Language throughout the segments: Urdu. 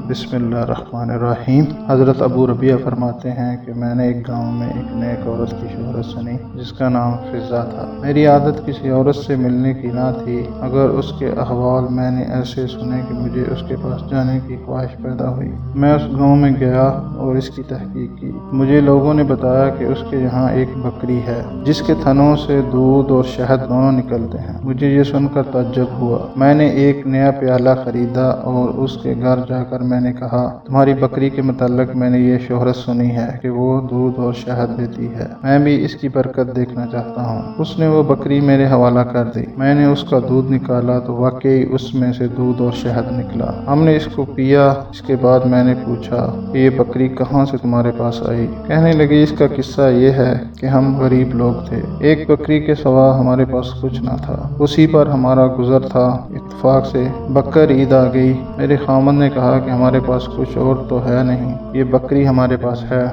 بسم اللہ الرحمن الرحیم۔ حضرت ابو ربیعہ فرماتے ہیں کہ میں نے ایک گاؤں میں ایک نیک عورت کی شہرت سنی جس کا نام فضہ تھا۔ میری عادت کسی عورت سے ملنے کی نہ تھی مگر اس کے احوال میں نے ایسے سنے کہ مجھے اس کے پاس جانے کی خواہش پیدا ہوئی۔ میں اس گاؤں میں گیا اور اس کی تحقیق کی۔ مجھے لوگوں نے بتایا کہ اس کے یہاں ایک بکری ہے جس کے تھنوں سے دودھ اور شہد دونوں نکلتے ہیں۔ مجھے یہ سن کر تعجب ہوا۔ میں نے ایک نیا پیالہ خریدا اور اس کے گھر جا کر میں نے کہا، تمہاری بکری کے متعلق میں نے یہ شہرت سنی ہے کہ وہ دودھ اور شہد دیتی ہے، میں بھی اس کی برکت دیکھنا چاہتا ہوں۔ اس نے وہ بکری میرے حوالہ کر دی۔ میں نے اس کا دودھ نکالا تو واقعی اس میں سے دودھ اور شہد نکلا۔ ہم نے اس کو پیا۔ اس کے بعد میں نے پوچھا کہ یہ بکری کہاں سے تمہارے پاس آئی؟ کہنے لگی، اس کا قصہ یہ ہے کہ ہم غریب لوگ تھے، ایک بکری کے سوا ہمارے پاس کچھ نہ تھا، اسی پر ہمارا گزر تھا۔ اتفاق سے بقر عید آ گئی۔ میرے خامند نے کہا کہ ہمارے پاس کچھ اور تو ہے نہیں، یہ بکری ہمارے پاس ہے،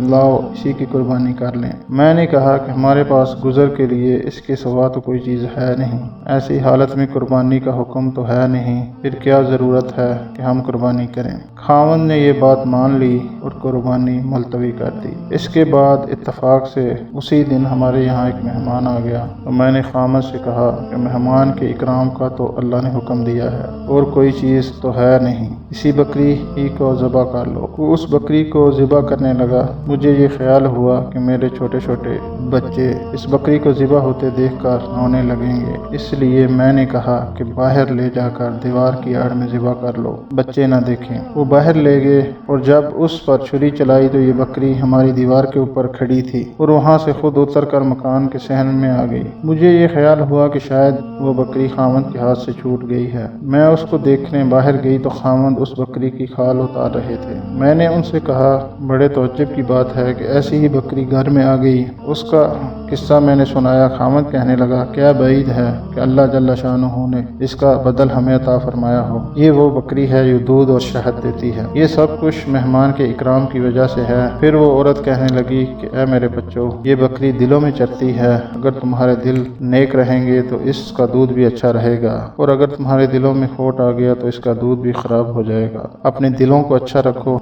لاؤ اسی کی قربانی کر لیں۔ میں نے کہا کہ ہمارے پاس گزر کے لیے اس کے سوا تو کوئی چیز ہے نہیں، ایسی حالت میں قربانی کا حکم تو ہے نہیں، پھر کیا ضرورت ہے کہ ہم قربانی کریں؟ خاوند نے یہ بات مان لی اور قربانی ملتوی کر دی۔ اس کے بعد اتفاق سے اسی دن ہمارے یہاں ایک مہمان آ گیا تو میں نے خامد سے کہا کہ مہمان کے اکرام کا تو اللہ نے حکم دیا ہے اور کوئی چیز تو ہے نہیں، اسی بکری ہی کو ذبح کر لو۔ وہ اس بکری کو ذبح کرنے لگا۔ مجھے یہ خیال ہوا کہ میرے چھوٹے چھوٹے بچے اس بکری کو ذبح ہوتے دیکھ کر رونے لگیں گے، اس لیے میں نے کہا کہ باہر لے جا کر دیوار کی آڑ میں ذبح کر لو، بچے نہ دیکھیں۔ وہ باہر لے گئے اور جب اس پر چھری چلائی تو یہ بکری ہماری دیوار کے اوپر کھڑی تھی اور وہاں سے خود اتر کر مکان کے صحن میں آ گئی۔ مجھے یہ خیال ہوا کہ شاید وہ بکری خامد کے ہاتھ سے چھوٹ گئی ہے۔ میں اس کو دیکھنے باہر گئی تو خامد اس بکری کی کھال اتار رہے تھے۔ میں نے ان سے کہا، بڑے تعجب کی بات ہے کہ ایسی ہی بکری گھر میں آ گئی۔ اس کا قصہ میں نے سنایا۔ خامد کہنے لگا، کیا بعید ہے کہ اللہ جل شانہ نے اس کا بدل ہمیں عطا فرمایا ہو۔ یہ وہ بکری ہے جو دودھ اور شہد دیتی ہے۔ یہ سب کچھ مہمان کے اکرام کی وجہ سے ہے۔ پھر وہ عورت کہنے لگی کہ اے میرے بچوں، یہ بکری دلوں میں چرتی ہے، اگر تمہارے دل نیک رہیں گے تو اس کا دودھ بھی اچھا رہے گا، اور اگر تمہارے دلوں میں کھوٹ آ گیا تو اس کا دودھ بھی خراب ہو جائے گا۔ اپنے دلوں کو اچھا رکھو۔